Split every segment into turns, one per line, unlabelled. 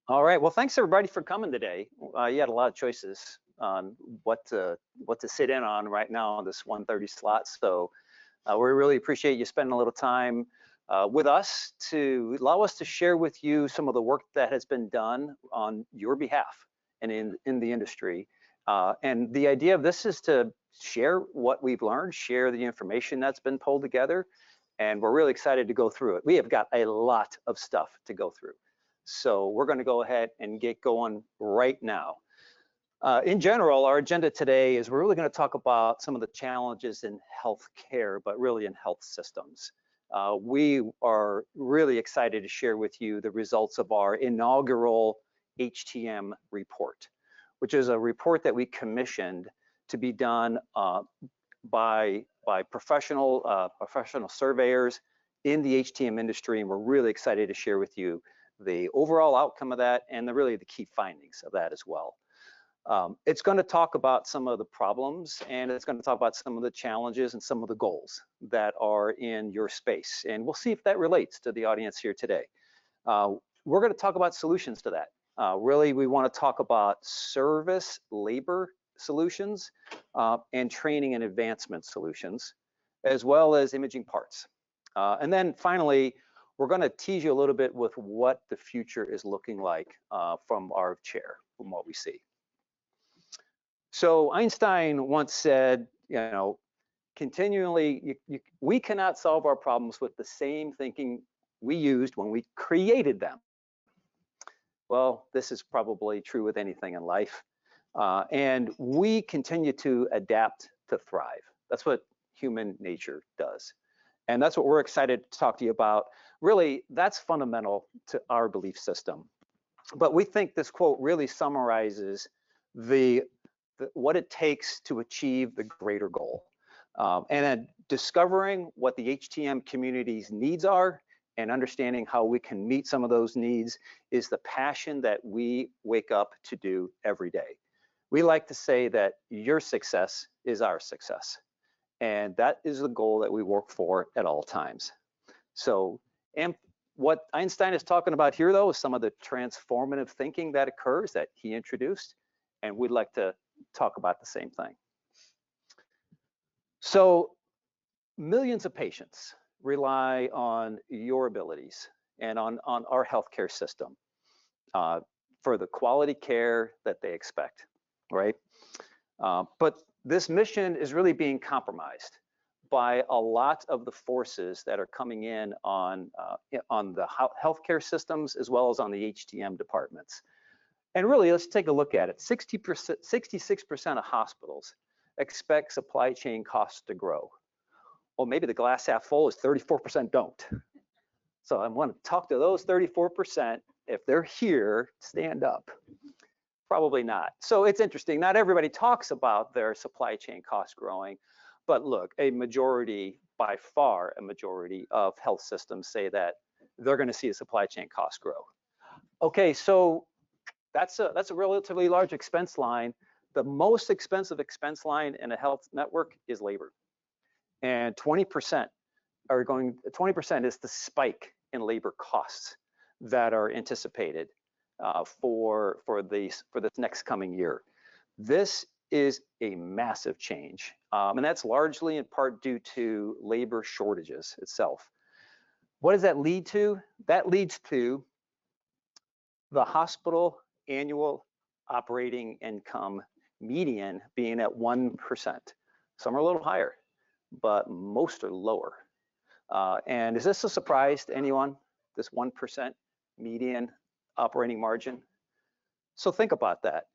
All right. Well, thanks everybody for coming today. You had a lot of choices on what to sit in on right now on this 1:30 slot. So we really appreciate you spending a little time with us to allow us to share with you some of the work that has been done on your behalf and in the industry. And the idea of this is to share what we've learned, share the information that's been pulled together, and we're really excited to go through it. We have got a lot of stuff to go through. So we're going to go ahead and get going right now. In general, our agenda today is we're really going to talk about some of the challenges in healthcare, but really in health systems. We are really excited to share with you the results of our inaugural HTM report, which is a report that we commissioned to be done by professional surveyors in the HTM industry, and we're really excited to share with you the overall outcome of that and really the key findings of that as well. It's going to talk about some of the problems, and it's going to talk about some of the challenges and some of the goals that are in your space. And we'll see if that relates to the audience here today. We're going to talk about solutions to that. Really, we want to talk about service labor solutions and training and advancement solutions, as well as imaging parts. And then finally, we're going to tease you a little bit with what the future is looking like from our chair, from what we see. So Einstein once said, continually, we cannot solve our problems with the same thinking we used when we created them. Well, this is probably true with anything in life. And we continue to adapt to thrive. That's what human nature does. And that's what we're excited to talk to you about. Really, that's fundamental to our belief system. But we think this quote really summarizes what it takes to achieve the greater goal. And then discovering what the HTM community's needs are and understanding how we can meet some of those needs is the passion that we wake up to do every day. We like to say that your success is our success. And that is the goal that we work for at all times. So, and what Einstein is talking about here, though, is some of the transformative thinking that occurs that he introduced, and we'd like to talk about the same thing. So, millions of patients rely on your abilities and on our healthcare system for the quality care that they expect, right? But this mission is really being compromised by a lot of the forces that are coming in on the healthcare systems as well as on the HTM departments. And really, let's take a look at it. 66% of hospitals expect supply chain costs to grow. Well, maybe the glass half full is 34% don't. So I want to talk to those 34%. If they're here, stand up. Probably not. So it's interesting. Not everybody talks about their supply chain costs growing, but look, a majority, by far a majority of health systems say that they're going to see a supply chain cost grow. Okay, so that's a relatively large expense line. The most expensive expense line in a health network is labor, and 20% is the spike in labor costs that are anticipated for this next coming year. This is a massive change, and that's largely in part due to labor shortages itself. What does that lead to? That leads to the hospital annual operating income median being at 1%. Some are a little higher, but most are lower. And is this a surprise to anyone, this 1% median operating margin? So think about that.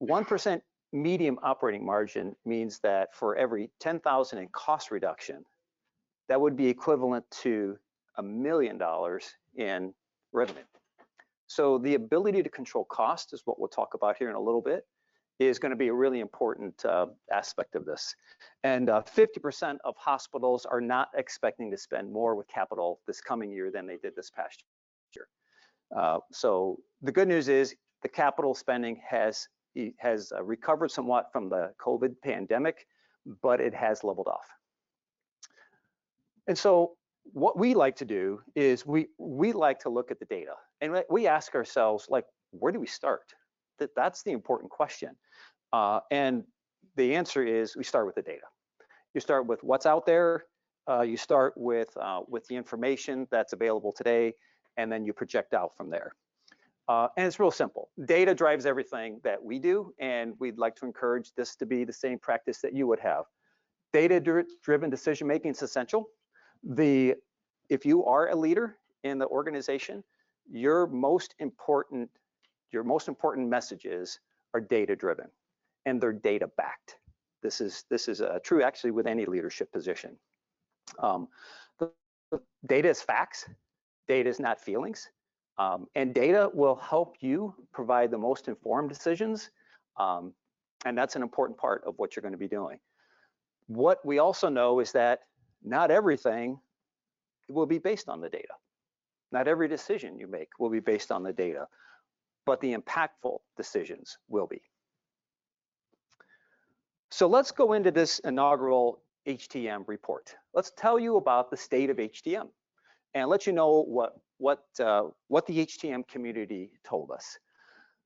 1% median operating margin means that for every 10,000 in cost reduction, that would be equivalent to $1 million in revenue. So the ability to control cost is what we'll talk about here in a little bit, is going to be a really important aspect of this. And 50% of hospitals are not expecting to spend more with capital this coming year than they did this past year. So the good news is the capital spending has recovered somewhat from the COVID pandemic, but it has leveled off. And so what we like to do is we like to look at the data, and we ask ourselves, like, where do we start? That's the important question. And the answer is we start with the data. You start with what's out there. You start with the information that's available today, and then you project out from there. And it's real simple. Data drives everything that we do, and we'd like to encourage this to be the same practice that you would have. Data-driven decision-making is essential. If you are a leader in the organization, your most important messages are data-driven, and they're data-backed. This is true actually with any leadership position. The data is facts. Data is not feelings. And data will help you provide the most informed decisions. And that's an important part of what you're going to be doing. What we also know is that not everything will be based on the data. Not every decision you make will be based on the data, but the impactful decisions will be. So let's go into this inaugural HTM report. Let's tell you about the state of HTM and let you know what the HTM community told us.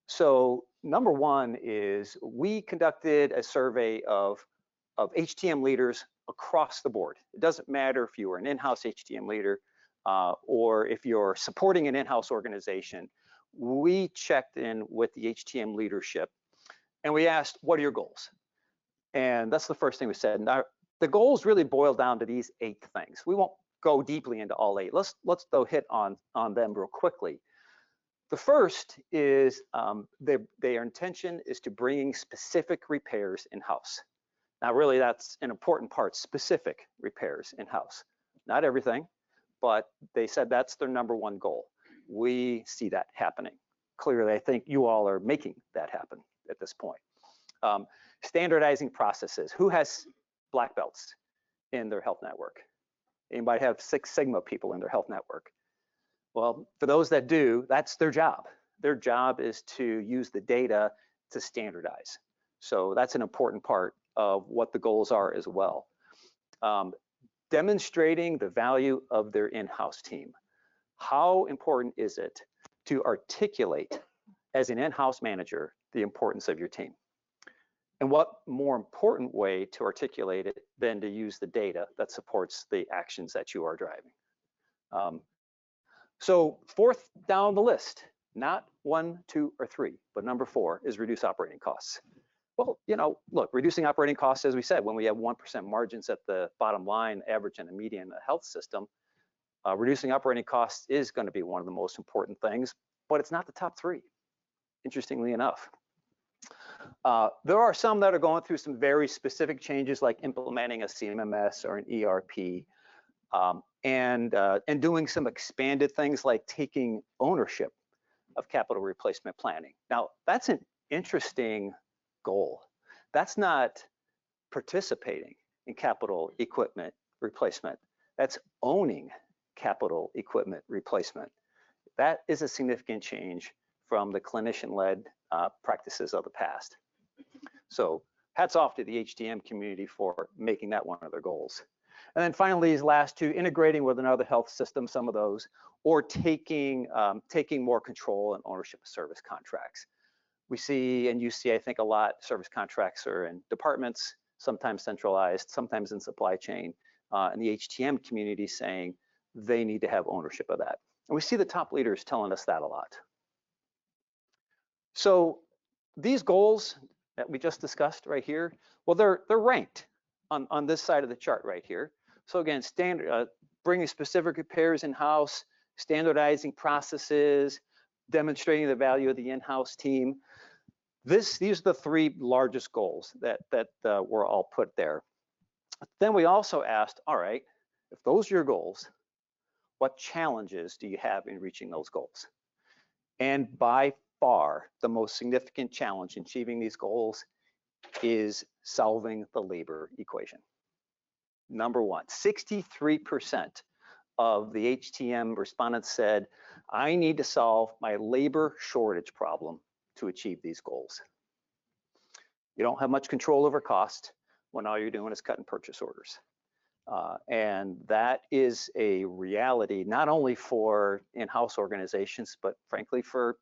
So number one is we conducted a survey of HTM leaders across the board. It doesn't matter if you are an in-house HTM leader or if you're supporting an in-house organization. We checked in with the HTM leadership and we asked, what are your goals? And that's the first thing we said. Now, the goals really boil down to these 8 things. We won't go deeply into all 8. Let's though hit on them real quickly. The first is their intention is to bring specific repairs in-house. Now, really, that's an important part, specific repairs in-house. Not everything, but they said that's their number 1 goal. We see that happening. Clearly, I think you all are making that happen at this point. Standardizing processes. Who has black belts in their health network? Anybody have 6 Sigma people in their health network? Well, for those that do, that's their job. Their job is to use the data to standardize. So that's an important part of what the goals are as well. Demonstrating the value of their in-house team. How important is it to articulate as an in-house manager the importance of your team? And what more important way to articulate it than to use the data that supports the actions that you are driving? So 4th down the list, not 1, 2, or 3, but number 4 is reduce operating costs. Well, you know, look, reducing operating costs, as we said, when we have 1% margins at the bottom line, average and the median in the health system, reducing operating costs is going to be one of the most important things, but it's not the top 3, interestingly enough. There are some that are going through some very specific changes like implementing a CMMS or an ERP and doing some expanded things like taking ownership of capital replacement planning. Now, that's an interesting goal. That's not participating in capital equipment replacement. That's owning capital equipment replacement. That is a significant change from the clinician-led practices of the past. So hats off to the HTM community for making that one of their goals. And then finally, these last 2, integrating with another health system, some of those, or taking more control and ownership of service contracts. We see, and you see, I think a lot, service contracts are in departments, sometimes centralized, sometimes in supply chain, and the HTM community saying they need to have ownership of that. And we see the top leaders telling us that a lot. So these goals that we just discussed right here, well, they're ranked on this side of the chart right here. So again, bringing specific repairs in-house, standardizing processes, demonstrating the value of the in-house team. These are the 3 largest goals that were all put there. Then we also asked, all right, if those are your goals, what challenges do you have in reaching those goals? And by far, the most significant challenge in achieving these goals is solving the labor equation. Number 1, 63% of the HTM respondents said, I need to solve my labor shortage problem to achieve these goals. You don't have much control over cost when all you're doing is cutting purchase orders. And that is a reality, not only for in-house organizations, but frankly for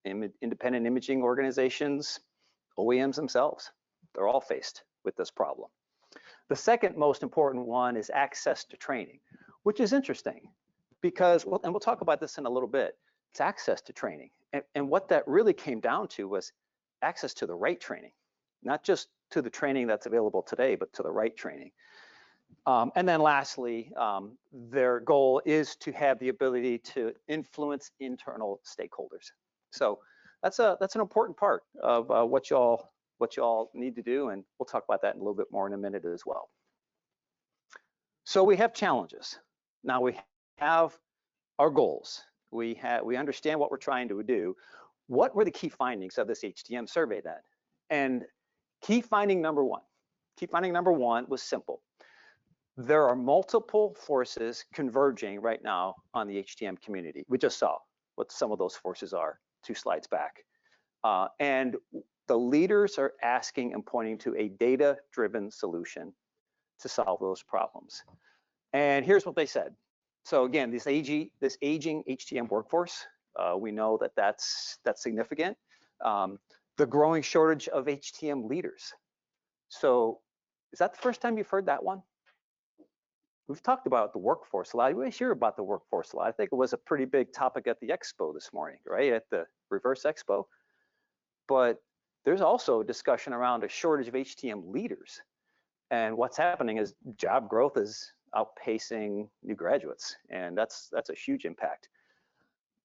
independent imaging organizations, OEMs themselves. They're all faced with this problem. The second most important one is access to training, which is interesting because, well, and we'll talk about this in a little bit, it's access to training. And what that really came down to was access to the right training, not just to the training that's available today, but to the right training. And then lastly, their goal is to have the ability to influence internal stakeholders. So that's an important part of what y'all need to do, and we'll talk about that in a little bit more in a minute as well. So we have challenges. Now we have our goals. We understand what we're trying to do. What were the key findings of this HTM survey then? And key finding number one was simple. There are multiple forces converging right now on the HTM community. We just saw what some of those forces are 2 slides back. And the leaders are asking and pointing to a data-driven solution to solve those problems. And here's what they said. So again, this aging HTM workforce, we know that that's significant. The growing shortage of HTM leaders. So is that the first time you've heard that one? We've talked about the workforce a lot. We hear about the workforce a lot. I think it was a pretty big topic at the expo this morning, right? At the Reverse Expo. But there's also discussion around a shortage of HTM leaders. And what's happening is job growth is outpacing new graduates, and that's a huge impact.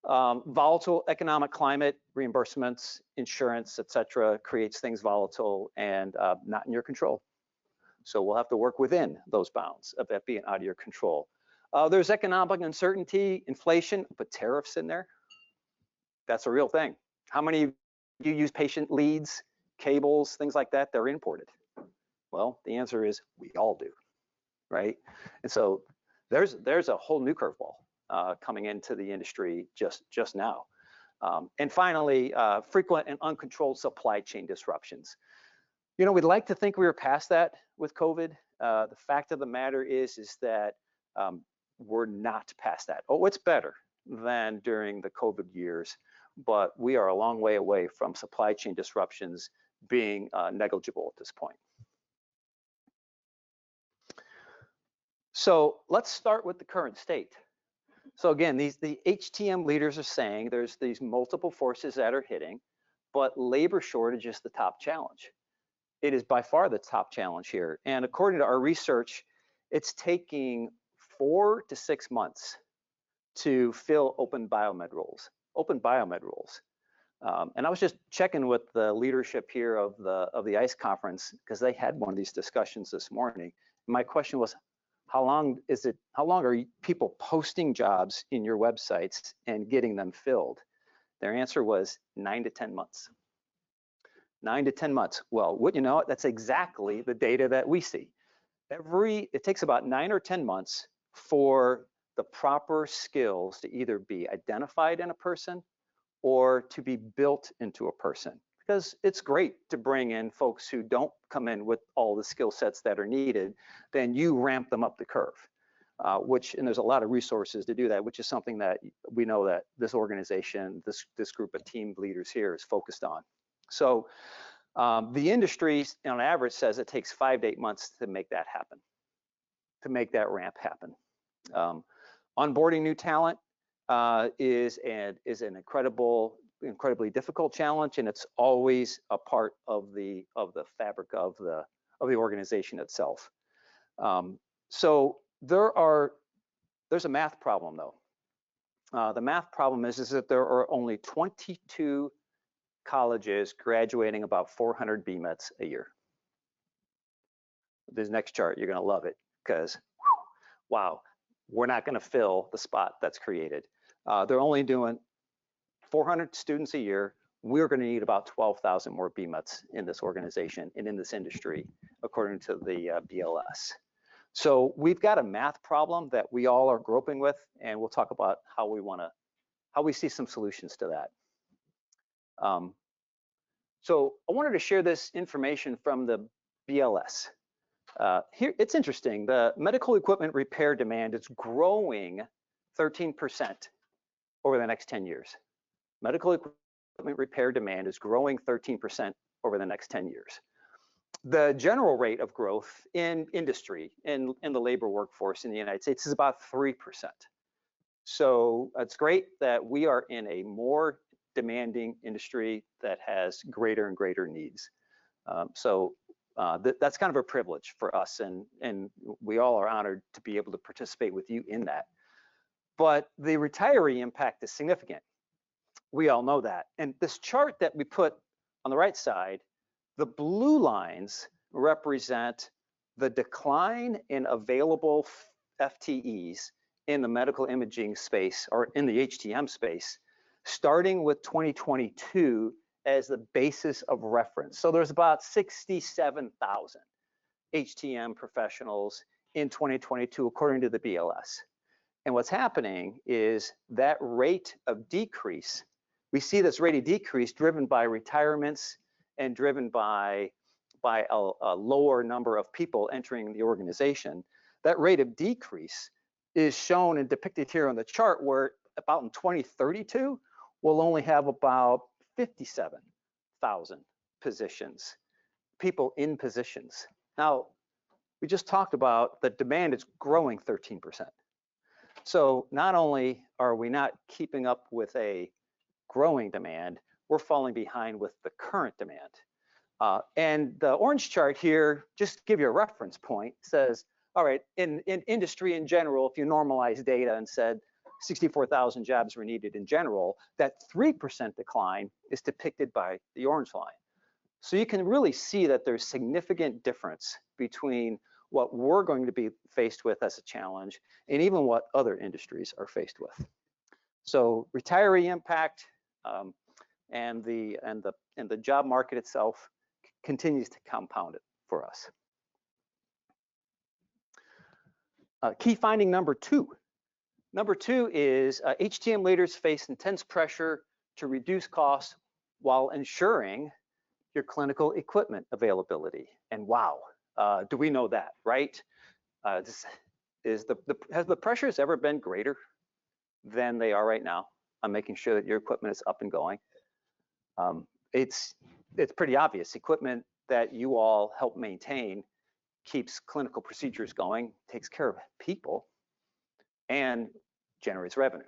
Volatile economic climate, reimbursements, insurance, et cetera, creates things volatile and not in your control. So we'll have to work within those bounds of that being out of your control. There's economic uncertainty, inflation, put tariffs in there. That's a real thing. How many of you use patient leads, cables, things like that? They're imported. Well, the answer is we all do, right? And so there's a whole new curveball coming into the industry just now. And finally, frequent and uncontrolled supply chain disruptions. You know, we'd like to think we were past that with COVID. The fact of the matter is that we're not past that. Oh, it's better than during the COVID years, but we are a long way away from supply chain disruptions being negligible at this point. So let's start with the current state. So again, the HTM leaders are saying there's these multiple forces that are hitting, but labor shortage is the top challenge. It is by far the top challenge here. And according to our research, it's taking 4 to 6 months to fill open biomed roles. And I was just checking with the leadership here of the ICE conference because they had one of these discussions this morning. My question was, how long are people posting jobs in your websites and getting them filled? Their answer was 9 to 10 months. 9 to 10 months. Well, wouldn't you know it? That's exactly the data that we see. It takes about 9 or 10 months for the proper skills to either be identified in a person or to be built into a person. Because it's great to bring in folks who don't come in with all the skill sets that are needed, then you ramp them up the curve, and there's a lot of resources to do that, which is something that we know that this organization, this group of team leaders here is focused on. So the industry on average says it takes 5 to 8 months to make that happen, to make that ramp happen. Onboarding new talent is an incredibly difficult challenge, and it's always a part of the fabric of the organization itself. So there's a math problem though. The math problem is that there are only 22 colleges graduating about 400 BMETs a year. This next chart, you're going to love it because, wow, we're not going to fill the spot that's created. They're only doing 400 students a year. We're going to need about 12,000 more BMETs in this organization and in this industry, according to the BLS. So we've got a math problem that we all are groping with, and we'll talk about how we see some solutions to that. So I wanted to share this information from the BLS. Here, it's interesting. The medical equipment repair demand is growing 13% over the next 10 years. Medical repair demand is growing 13% over the next 10 years. The general rate of growth in industry, in the labor workforce in the United States is about 3%. So it's great that we are in a more demanding industry that has greater and greater needs. That's kind of a privilege for us, and we all are honored to be able to participate with you in that. But the retiree impact is significant. We all know that. And this chart that we put on the right side, the blue lines represent the decline in available FTEs in the medical imaging space, or in the HTM space, starting with 2022 as the basis of reference. So there's about 67,000 HTM professionals in 2022, according to the BLS. And what's happening is that rate of decrease, we see this rate of decrease driven by retirements and driven by a lower number of people entering the organization. That rate of decrease is shown and depicted here on the chart, where about in 2032, we'll only have about 57,000 positions, people in positions. Now, we just talked about the demand is growing 13%. So not only are we not keeping up with a growing demand, we're falling behind with the current demand. And the orange chart here, just to give you a reference point, says, all right, in industry in general, if you normalize data and said 64,000 jobs were needed in general, that 3% decline is depicted by the orange line. So you can really see that there's significant difference between what we're going to be faced with as a challenge and even what other industries are faced with. So retiree impact and the job market itself continues to compound it for us. Key finding number two. Number two is HTM leaders face intense pressure to reduce costs while ensuring your clinical equipment availability. And wow, do we know that, right? Has the pressures ever been greater than they are right now on making sure that your equipment is up and going? It's pretty obvious. Equipment that you all help maintain keeps clinical procedures going, takes care of people, and generates revenue.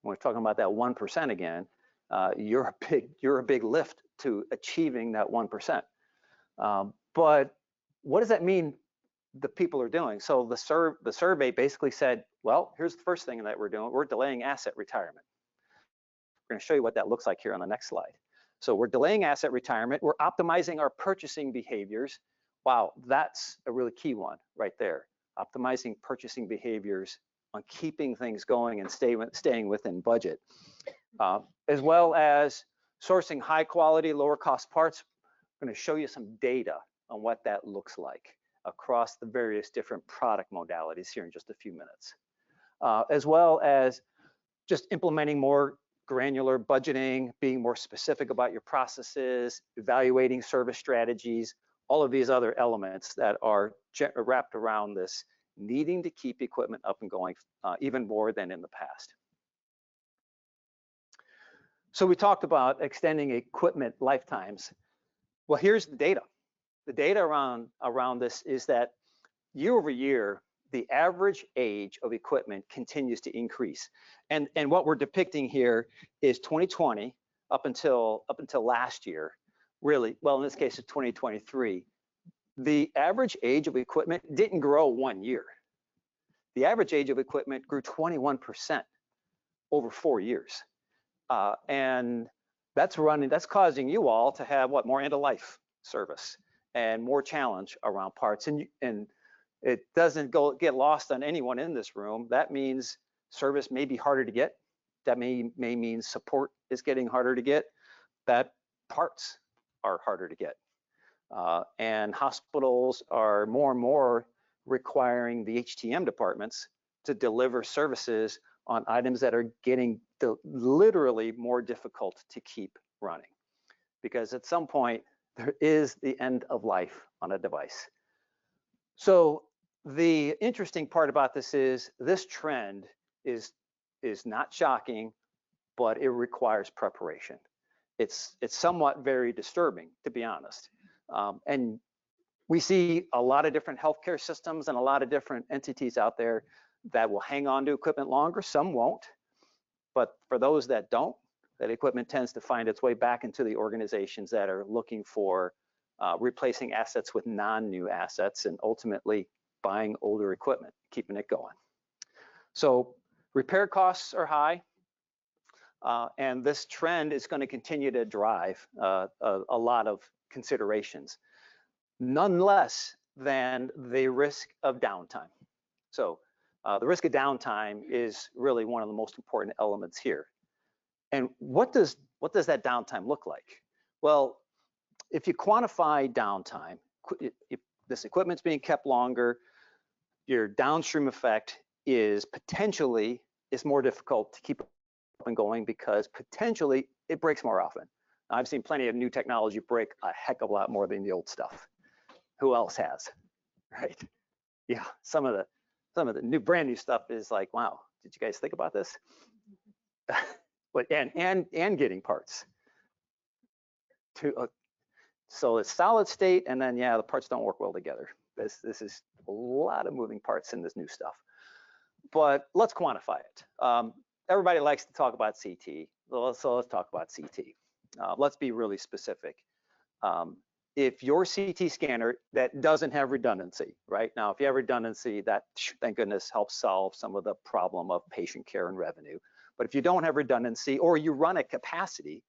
When we're talking about that 1% again, you're a big lift to achieving that 1%. But what does that mean the people are doing? So the survey basically said, well, here's the first thing that we're doing. We're delaying asset retirement. We're going to show you what that looks like here on the next slide. So we're delaying asset retirement. We're optimizing our purchasing behaviors. Wow, that's a really key one right there. Optimizing purchasing behaviors on keeping things going and staying within budget, as well as sourcing high quality, lower cost parts. I'm going to show you some data on what that looks like across the various different product modalities here in just a few minutes, as well as just implementing more granular budgeting, being more specific about your processes, evaluating service strategies, all of these other elements that are wrapped around this needing to keep equipment up and going even more than in the past. So we talked about extending equipment lifetimes. Well, here's the data. The data around this is that year over year, the average age of equipment continues to increase. And what we're depicting here is 2020 up until last year, really, well, in this case, it's 2023. The average age of equipment didn't grow 1 year. The average age of equipment grew 21% over 4 years. And that's causing you all to have what, more end-of-life service and more challenge around parts. And it doesn't get lost on anyone in this room. That means service may be harder to get. That may mean support is getting harder to get. That parts are harder to get. And hospitals are more and more requiring the HTM departments to deliver services on items that are getting literally more difficult to keep running. Because at some point, there is the end of life on a device. So the interesting part about this is this trend is not shocking, but it requires preparation. it's somewhat very disturbing, to be honest. And we see a lot of different healthcare systems and a lot of different entities out there that will hang on to equipment longer. Some won't, but for those that don't, that equipment tends to find its way back into the organizations that are looking for replacing assets with non-new assets and ultimately buying older equipment, keeping it going. So repair costs are high, and this trend is going to continue to drive a lot of considerations, none less than the risk of downtime. So the risk of downtime is really one of the most important elements here. And what does that downtime look like? Well, if you quantify downtime, if this equipment's being kept longer, your downstream effect is potentially more difficult to keep up and going because potentially it breaks more often. I've seen plenty of new technology break a heck of a lot more than the old stuff. Who else has, right? Yeah, some of the new brand new stuff is like, wow, did you guys think about this? But and getting parts. So it's solid state, and then yeah, the parts don't work well together. This is a lot of moving parts in this new stuff. But let's quantify it. Everybody likes to talk about CT, so let's talk about CT. Let's be really specific. If your CT scanner that doesn't have redundancy, right? Now, if you have redundancy, that, thank goodness, helps solve some of the problem of patient care and revenue. But if you don't have redundancy, or you run at capacity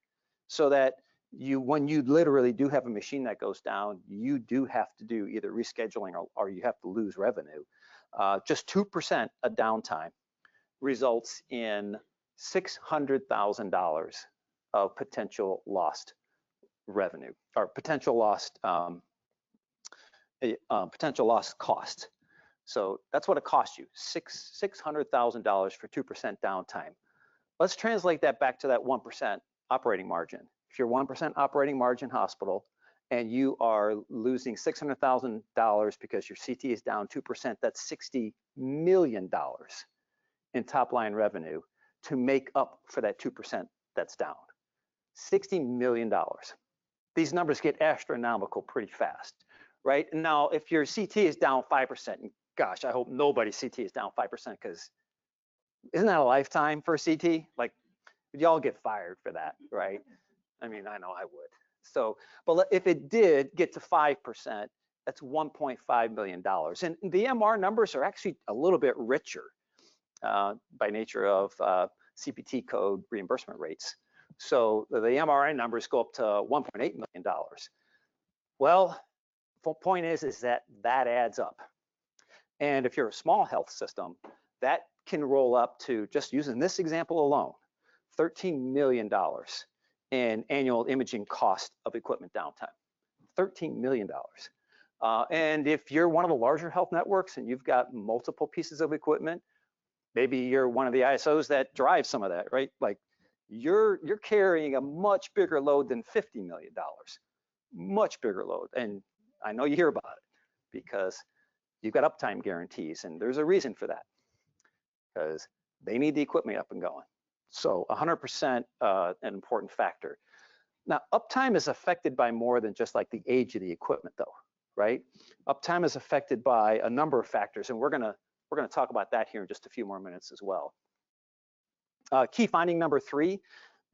so that when you literally do have a machine that goes down, you do have to do either rescheduling or you have to lose revenue. Just 2% of downtime results in $600,000 of potential lost revenue or potential lost cost. So that's what it costs you, $600,000 for 2% downtime. Let's translate that back to that 1% operating margin. If you're 1% operating margin hospital and you are losing $600,000 because your CT is down 2%, that's $60 million in top line revenue to make up for that 2% that's down. $60 million. These numbers get astronomical pretty fast, right? And now, if your CT is down 5%, and gosh, I hope nobody's CT is down 5% because isn't that a lifetime for a CT? Like, y'all get fired for that, right? I mean, I know I would. So, but if it did get to 5%, that's $1.5 million. And the MR numbers are actually a little bit richer by nature of CPT code reimbursement rates. So the MRI numbers go up to $1.8 million. Well, the point is that adds up. And if you're a small health system, that can roll up to, just using this example alone, $13 million in annual imaging cost of equipment downtime. $13 million. And if you're one of the larger health networks and you've got multiple pieces of equipment, maybe you're one of the ISOs that drive some of that, right? Like you're carrying a much bigger load than $50 million, much bigger load. And I know you hear about it because you've got uptime guarantees, and there's a reason for that because they need the equipment up and going. So 100% an important factor. Now, uptime is affected by more than just like the age of the equipment though, right? Uptime is affected by a number of factors, and we're gonna talk about that here in just a few more minutes as well. Key finding number 3,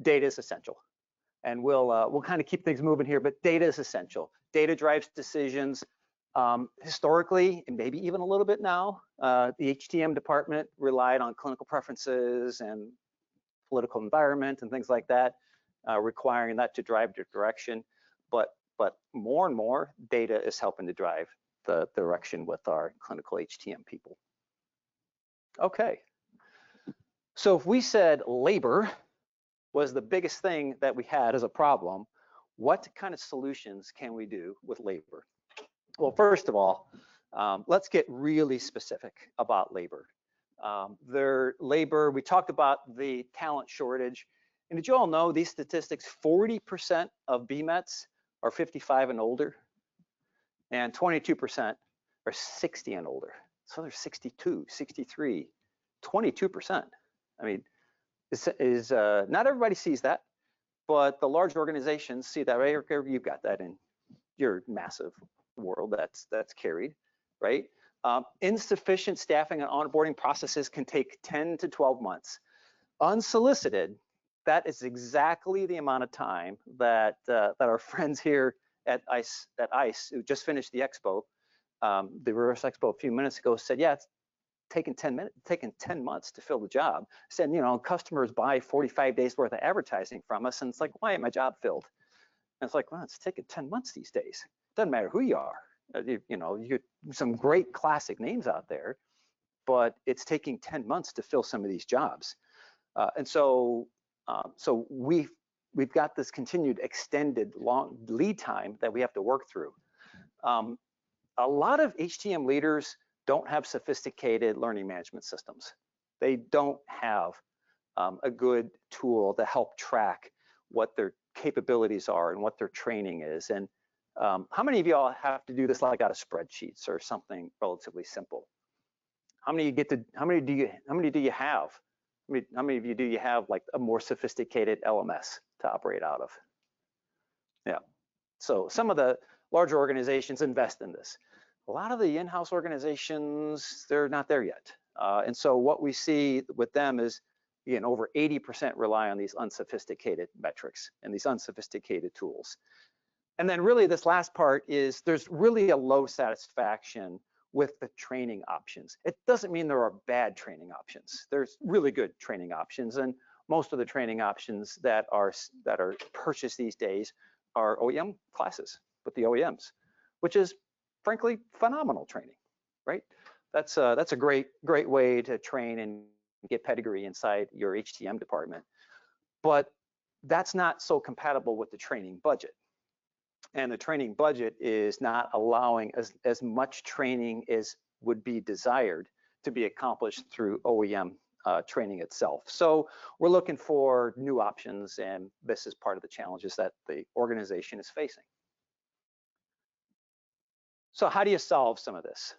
data is essential. And we'll kind of keep things moving here, but data is essential. Data drives decisions. Historically, and maybe even a little bit now, the HTM department relied on clinical preferences and political environment and things like that, requiring that to drive the direction. But more and more, data is helping to drive the direction with our clinical HTM people. Okay. So if we said labor was the biggest thing that we had as a problem, what kind of solutions can we do with labor? Well, first of all, let's get really specific about labor. We talked about the talent shortage. And did you all know these statistics, 40% of BMETs are 55 and older, and 22% are 60 and older. So there's 62, 63, 22%. I mean, not everybody sees that, but the large organizations see that, right? You've got that in your massive world that's carried, right? Insufficient staffing and onboarding processes can take 10 to 12 months. Unsolicited, that is exactly the amount of time that that our friends here at ICE, who just finished the expo, the reverse expo a few minutes ago, said, yeah, it's taking 10 months to fill the job. Said, you know, customers buy 45 days worth of advertising from us, and it's like, why ain't my job filled? And it's like, well, it's taking 10 months these days. Doesn't matter who you are. You know, you get some great classic names out there, but it's taking 10 months to fill some of these jobs. And so we've got this continued extended long lead time that we have to work through. A lot of HTM leaders don't have sophisticated learning management systems. They don't have a good tool to help track what their capabilities are and what their training is. And how many of y'all have to do this like out of spreadsheets or something relatively simple? How many do you have? How many of you do you have like a more sophisticated LMS to operate out of? Yeah. So some of the larger organizations invest in this. A lot of the in-house organizations, they're not there yet. And so what we see with them is, again, over 80% rely on these unsophisticated metrics and these unsophisticated tools. And then really this last part is there's really a low satisfaction with the training options. It doesn't mean there are bad training options. There's really good training options, and most of the training options that are purchased these days are OEM classes with the OEMs, which is frankly phenomenal training, right? That's a great way to train and get pedigree inside your HTM department. But that's not so compatible with the training budget. And the training budget is not allowing as much training as would be desired to be accomplished through OEM training itself. So we're looking for new options, and this is part of the challenges that the organization is facing. So how do you solve some of this?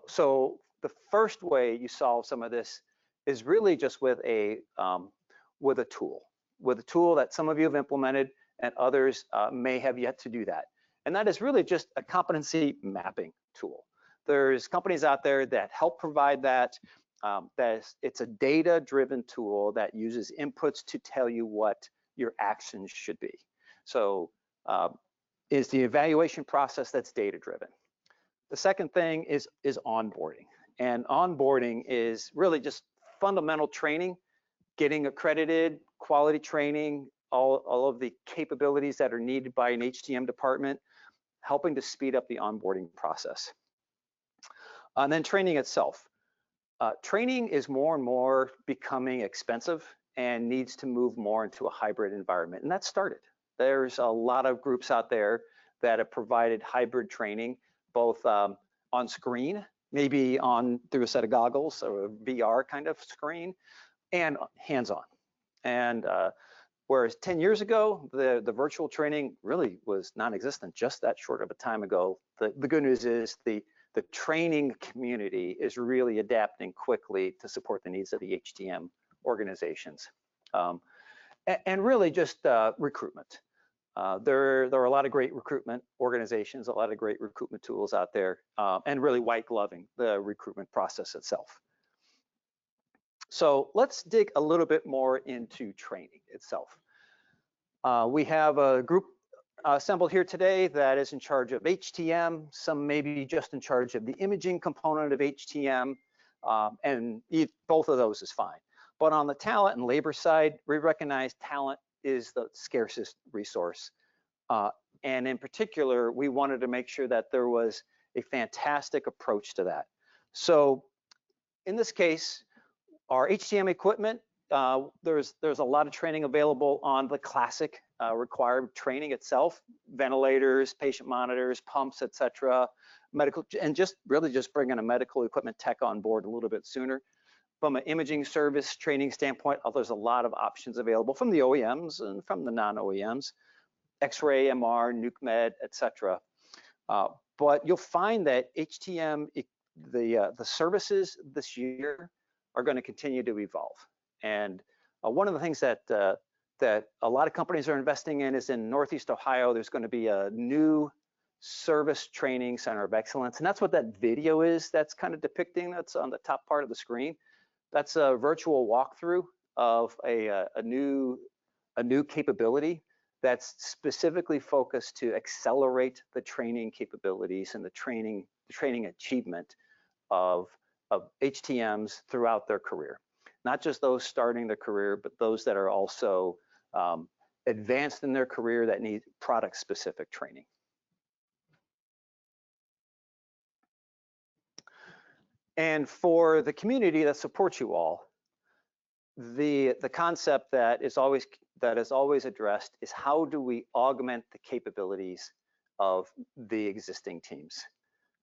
So the first way you solve some of this is really just with a tool that some of you have implemented and others may have yet to do that. And that is really just a competency mapping tool. There's companies out there that help provide that. It's a data-driven tool that uses inputs to tell you what your actions should be. So is the evaluation process that's data-driven. The second thing is onboarding. And onboarding is really just fundamental training, getting accredited, quality training, all of the capabilities that are needed by an HTM department, helping to speed up the onboarding process. And then training itself. Training is more and more becoming expensive and needs to move more into a hybrid environment, and that started. There's a lot of groups out there that have provided hybrid training, both on screen, maybe through a set of goggles or a VR kind of screen, and hands-on. And whereas 10 years ago, the virtual training really was non-existent just that short of a time ago. The good news is the training community is really adapting quickly to support the needs of the HTM organizations. And really just recruitment. There are a lot of great recruitment organizations, a lot of great recruitment tools out there, and really white gloving the recruitment process itself. So let's dig a little bit more into training itself. We have a group assembled here today that is in charge of HTM, some maybe just in charge of the imaging component of HTM, and both of those is fine. But on the talent and labor side, we recognize talent is the scarcest resource. And in particular, we wanted to make sure that there was a fantastic approach to that. So in this case, our HTM equipment, there's a lot of training available on the classic required training itself, ventilators, patient monitors, pumps, etc., medical, and just bringing a medical equipment tech on board a little bit sooner. From an imaging service training standpoint, there's a lot of options available from the OEMs and from the non-OEMs, X-ray, MR, nuke med, etc. But you'll find that HTM, the services this year are going to continue to evolve. And one of the things that that a lot of companies are investing in is in Northeast Ohio. There's going to be a new service training center of excellence, and that's what that video is that's kind of depicting. That's on the top part of the screen. That's a virtual walkthrough of a new capability that's specifically focused to accelerate the training capabilities and the training achievement of HTMs throughout their career. Not just those starting their career, but those that are also advanced in their career that need product-specific training. And for the community that supports you all, the concept that is always addressed is how do we augment the capabilities of the existing teams?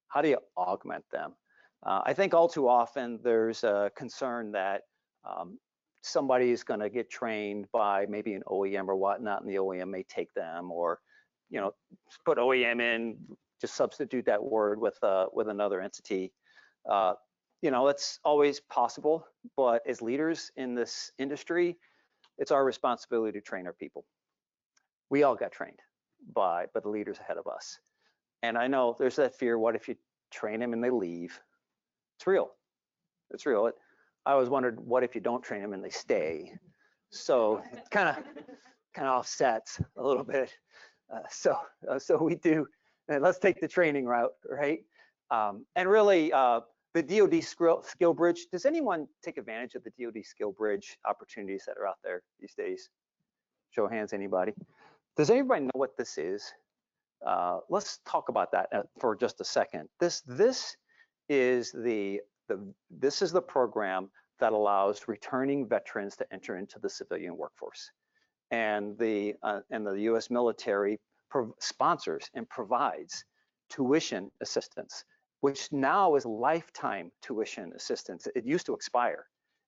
How do you augment them? I think all too often there's a concern that somebody is going to get trained by maybe an OEM or whatnot, and the OEM may take them, or put OEM in, just substitute that word with another entity. It's always possible, but as leaders in this industry, it's our responsibility to train our people. We all got trained by the leaders ahead of us. And I know there's that fear, what if you train them and they leave? It's real. It's real. I always wondered, what if you don't train them and they stay? So it kind of offsets a little bit. So we do, and let's take the training route, right? And really, the DoD skill bridge, does anyone take advantage of the DoD skill bridge opportunities that are out there these days? Show of hands, anybody? Does anybody know what this is? Let's talk about that for just a second. This is the program that allows returning veterans to enter into the civilian workforce, and the U.S. military sponsors and provides tuition assistance, which now is lifetime tuition assistance. It used to expire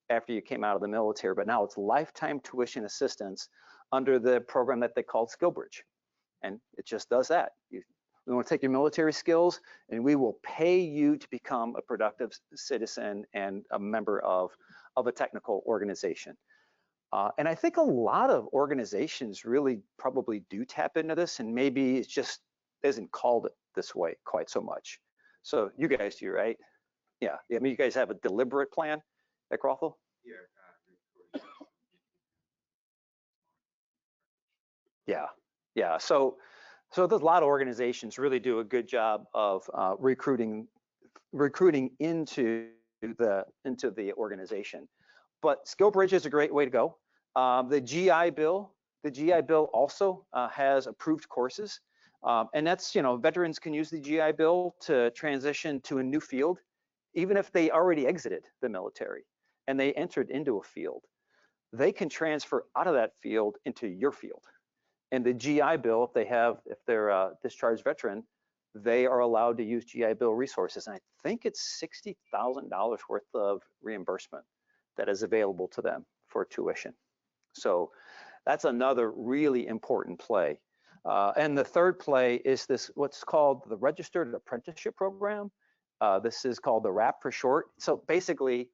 after you came out of the military, but now it's lifetime tuition assistance under the program that they called SkillBridge. And it just does that. We want to take your military skills and we will pay you to become a productive citizen and a member of a technical organization. And I think a lot of organizations really probably do tap into this, and maybe it just isn't called this way quite so much. So you guys do, right? Yeah, I mean, you guys have a deliberate plan at Crawford? Yeah. So there's a lot of organizations really do a good job of recruiting into the organization. But SkillBridge is a great way to go. The GI Bill also has approved courses. And that's, veterans can use the GI Bill to transition to a new field, even if they already exited the military and they entered into a field. They can transfer out of that field into your field. And the GI Bill, if they're a discharged veteran, they are allowed to use GI Bill resources. And I think it's $60,000 worth of reimbursement that is available to them for tuition. So that's another really important play. And the third play is what's called the Registered Apprenticeship Program. This is called the RAP for short. So basically,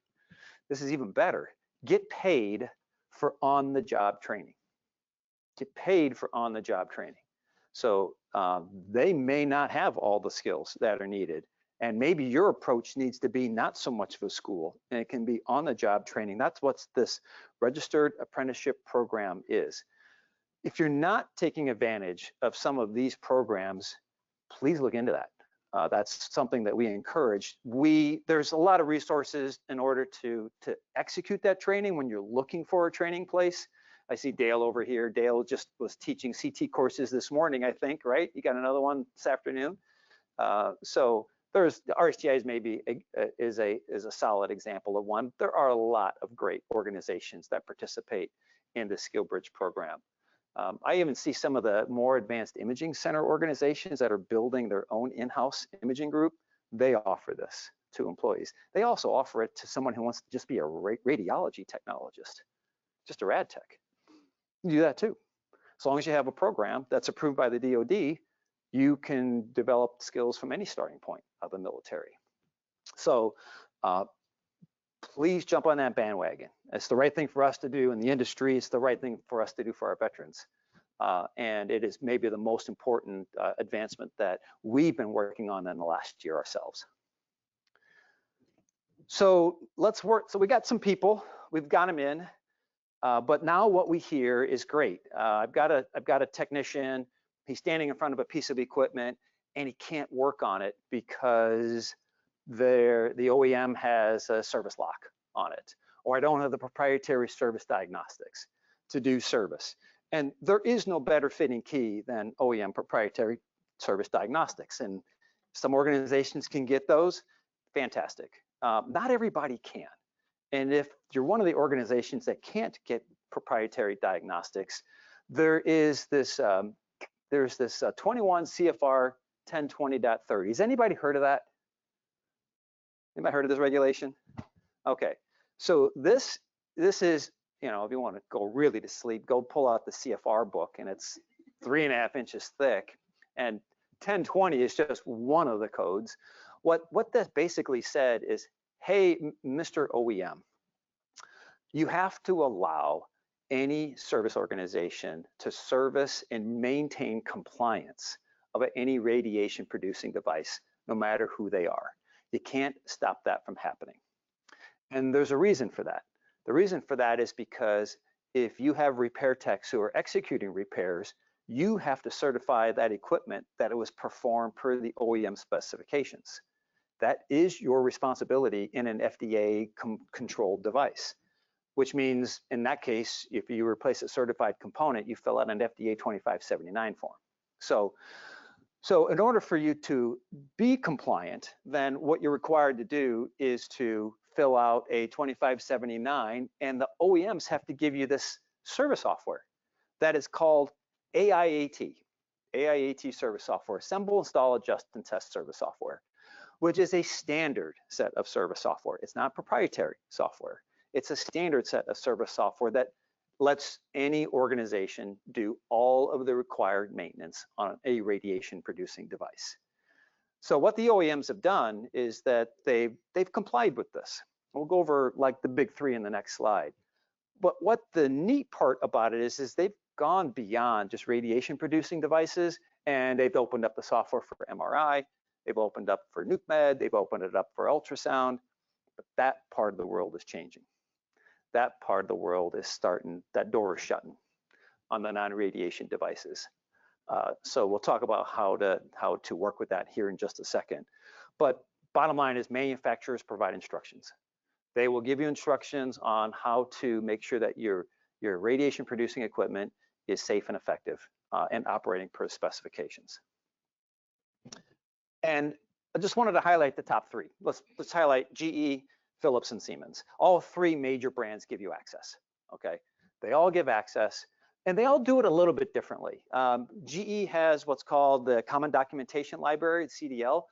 this is even better. Get paid for on-the-job training. Get paid for on-the-job training. So they may not have all the skills that are needed. And maybe your approach needs to be not so much of a school, and it can be on-the-job training. That's what this Registered Apprenticeship Program is. If you're not taking advantage of some of these programs, please look into that. That's something that we encourage. There's a lot of resources in order to execute that training when you're looking for a training place. I see Dale over here. Dale just was teaching CT courses this morning, I think, right? You got another one this afternoon. So there's RSTIs maybe is a solid example of one. There are a lot of great organizations that participate in the SkillBridge program. I even see some of the more advanced imaging center organizations that are building their own in-house imaging group. They offer this to employees. They also offer it to someone who wants to just be a radiology technologist, just a rad tech. You do that too. As long as you have a program that's approved by the DoD, you can develop skills from any starting point of the military. So please jump on that bandwagon. It's the right thing for us to do in the industry. It's the right thing for us to do for our veterans. And it is maybe the most important advancement that we've been working on in the last year ourselves. So let's work. So we got some people, we've got them in, but now what we hear is great. I've got a technician, he's standing in front of a piece of equipment and he can't work on it because the OEM has a service lock on it, or I don't have the proprietary service diagnostics to do service. And there is no better fitting key than OEM proprietary service diagnostics. And some organizations can get those, fantastic. Not everybody can. And if you're one of the organizations that can't get proprietary diagnostics, there's this 21 CFR 1020.30. Has anybody heard of that? Anybody heard of this regulation? Okay, so this is, you know, if you want to go really to sleep, go pull out the CFR book, and it's 3.5 inches thick, and 1020 is just one of the codes. What that basically said is, hey, Mr. OEM, you have to allow any service organization to service and maintain compliance of any radiation producing device, no matter who they are. You can't stop that from happening. And there's a reason for that. The reason for that is because if you have repair techs who are executing repairs, you have to certify that equipment that it was performed per the OEM specifications. That is your responsibility in an FDA controlled device, which means in that case, if you replace a certified component, you fill out an FDA 2579 form. So in order for you to be compliant, then what you're required to do is to fill out a 2579, and the OEMs have to give you this service software that is called AIAT service software, assemble, install, adjust, and test service software, which is a standard set of service software. It's not proprietary software. It's a standard set of service software that lets any organization do all of the required maintenance on a radiation producing device. So what the OEMs have done is that they've complied with this. We'll go over like the big three in the next slide. But what the neat part about it is they've gone beyond just radiation producing devices, and they've opened up the software for MRI, they've opened up for nuke med, they've opened it up for ultrasound, but that part of the world is changing. That part of the world is starting, that door is shutting on the non-radiation devices. So we'll talk about how to work with that here in just a second. But bottom line is manufacturers provide instructions. They will give you instructions on how to make sure that your radiation producing equipment is safe and effective and operating per specifications. And I just wanted to highlight the top three. Let's highlight GE, Philips, and Siemens. All three major brands give you access, okay? They all give access, and they all do it a little bit differently. GE has what's called the Common Documentation Library, CDL.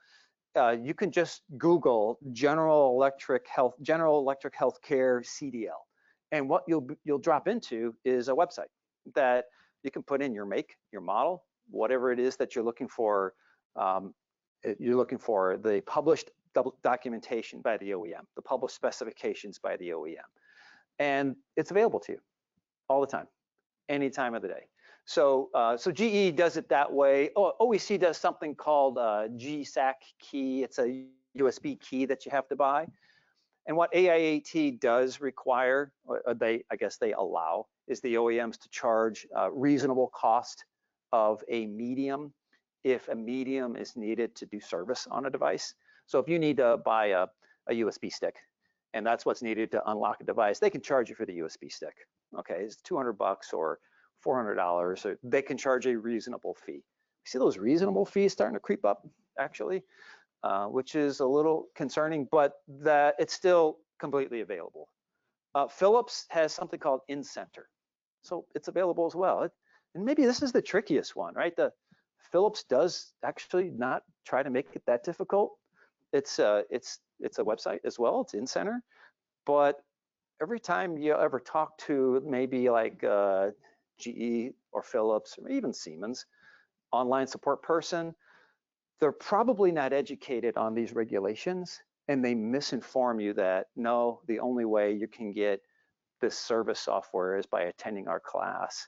You can just Google General Electric Healthcare CDL, and what you'll drop into is a website that you can put in your make, your model, whatever it is that you're looking for. You're looking for the published documentation by the OEM, the published specifications by the OEM, and it's available to you all the time, any time of the day. So GE does it that way. OEC does something called GSAC key. It's a USB key that you have to buy. And what AIAT does require, or I guess they allow, is the OEMs to charge reasonable cost of a medium if a medium is needed to do service on a device. So if you need to buy a USB stick, and that's what's needed to unlock a device, they can charge you for the USB stick. Okay, it's $200 or $400, or they can charge a reasonable fee. You see those reasonable fees starting to creep up, actually, which is a little concerning, but that it's still completely available. Philips has something called Preesenter, so it's available as well. And maybe this is the trickiest one, right? The Philips does actually not try to make it that difficult. It's a website as well. It's Preesenter, but every time you ever talk to maybe like GE or Philips or even Siemens online support person, they're probably not educated on these regulations, and they misinform you that, no, the only way you can get this service software is by attending our class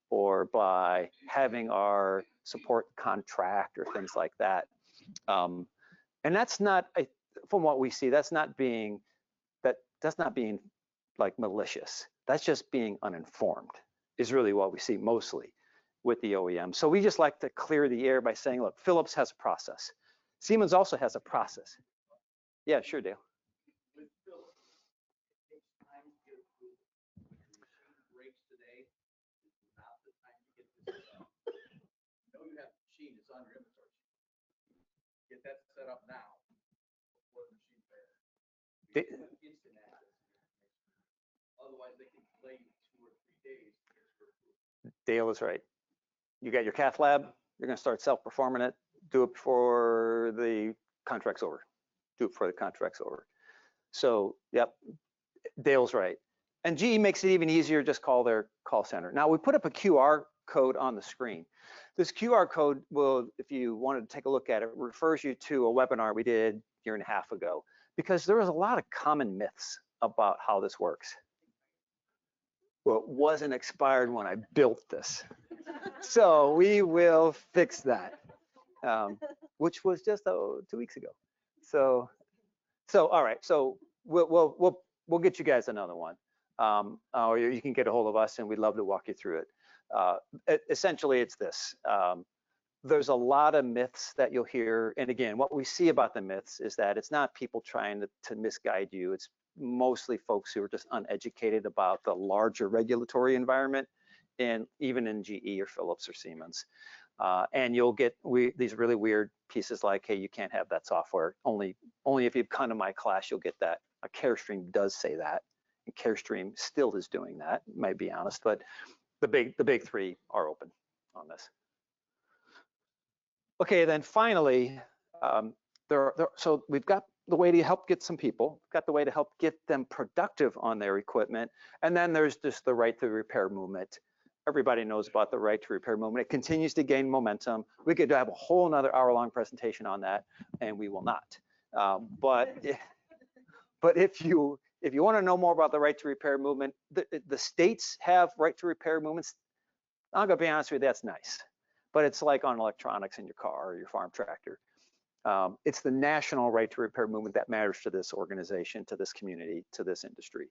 or by having our support contract or things like that. And that's not, from what we see, that's not being like malicious. That's just being uninformed is really what we see mostly with the OEM. So we just like to clear the air by saying, look, Philips has a process. Siemens also has a process. Yeah, sure, Dale.
With Philips, it takes time to get approval. When your machine breaks today, this is not the time to get this set up. You know you have the machine, it's on your inventory sheet. Get that set up now before the machine's there. Instant access. Otherwise, they can delay you 2 or 3 days to get your approval.
Dale is right. You got your cath lab, you're going to start self-performing it, do it before the contract's over. Do it before the contract's over. So, yep, Dale's right. And GE makes it even easier, just call their call center. Now, we put up a QR code on the screen. This QR code will, if you wanted to take a look at it, refers you to a webinar we did a year and a half ago, because there was a lot of common myths about how this works. Well, it wasn't expired when I built this. So we will fix that, which was just 2 weeks ago. So all right. So we'll get you guys another one, or you can get a hold of us, and we'd love to walk you through it. Essentially, it's this. There's a lot of myths that you'll hear, and again, what we see about the myths is that it's not people trying to misguide you. It's mostly folks who are just uneducated about the larger regulatory environment, and even in GE or Philips or Siemens. And you'll get these really weird pieces like, hey, you can't have that software. Only if you come to my class, you'll get that. A CareStream does say that, and CareStream still is doing that, might be honest, but the big three are open on this. Okay, then finally, so we've got the way to help get some people, got the way to help get them productive on their equipment, and then there's just the right to repair movement. Everybody knows about the right to repair movement. It continues to gain momentum. We could have a whole another hour-long presentation on that, and we will not. But if you want to know more about the right to repair movement, the states have right to repair movements. I'm gonna be honest with you, that's nice, but it's like on electronics in your car or your farm tractor. It's the national right to repair movement that matters to this organization, to this community, to this industry.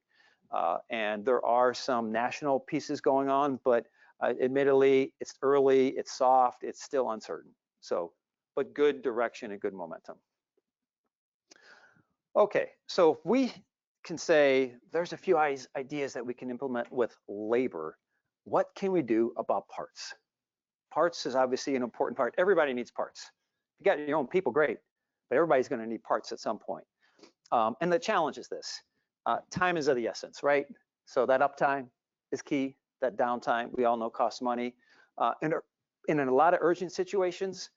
And there are some national pieces going on, but admittedly, it's early, it's soft, it's still uncertain. So, but good direction and good momentum. Okay, so if we can say there's a few ideas that we can implement with labor, what can we do about parts? Parts is obviously an important part. Everybody needs parts. You got your own people, great, but everybody's going to need parts at some point. And the challenge is this: time is of the essence, right? So that uptime is key. That downtime, we all know, costs money. And in a lot of urgent situations,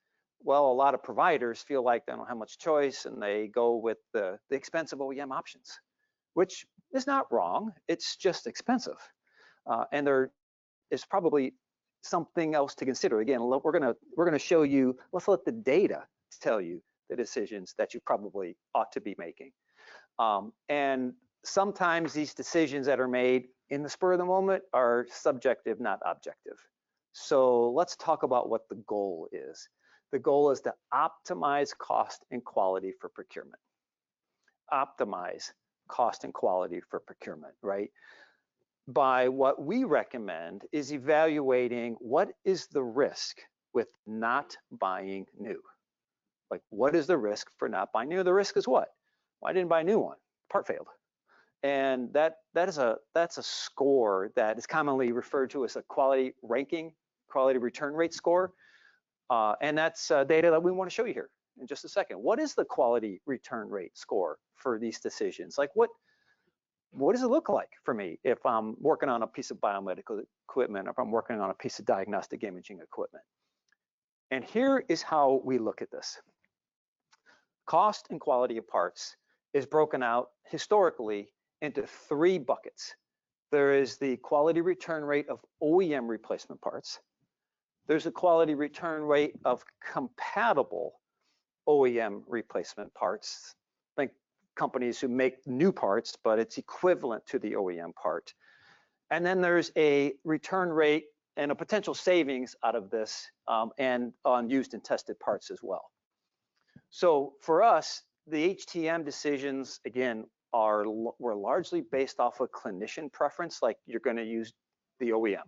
well, a lot of providers feel like they don't have much choice, and they go with the expensive OEM options, which is not wrong. It's just expensive, and there is probably something else to consider. Again, we're gonna show you. Let's let the data tell you the decisions that you probably ought to be making. And sometimes these decisions that are made in the spur of the moment are subjective, not objective. So let's talk about what the goal is. The goal is to optimize cost and quality for procurement. Optimize cost and quality for procurement, right? By what we recommend is evaluating what is the risk with not buying new. Like, what is the risk for not buying new? The risk is what? Well, I didn't buy a new one, part failed. And that's a score that is commonly referred to as a quality ranking, quality return rate score. And that's data that we want to show you here in just a second. What is the quality return rate score for these decisions? Like, what does it look like for me if I'm working on a piece of biomedical equipment, if I'm working on a piece of diagnostic imaging equipment? And here is how we look at this. Cost and quality of parts is broken out historically into 3 buckets. There is the quality return rate of OEM replacement parts. There's a quality return rate of compatible OEM replacement parts. Think companies who make new parts, but it's equivalent to the OEM part. And then there's a return rate and a potential savings out of this, and on used and tested parts as well. So for us, the HTM decisions, again, were largely based off of clinician preference, like you're going to use the OEM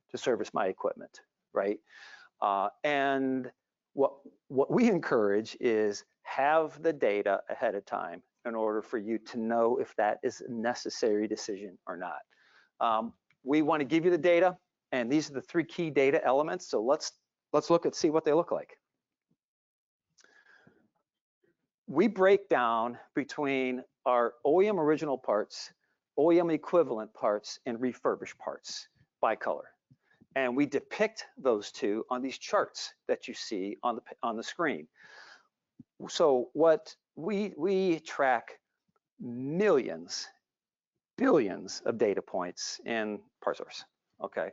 to service my equipment, right? And what we encourage is have the data ahead of time in order for you to know if that is a necessary decision or not. We want to give you the data, and these are the 3 key data elements. So let's look at see what they look like. We break down between our OEM original parts, OEM equivalent parts, and refurbished parts by color. And we depict those 2 on these charts that you see on the screen. So what we track millions, billions of data points in PartsSource, okay?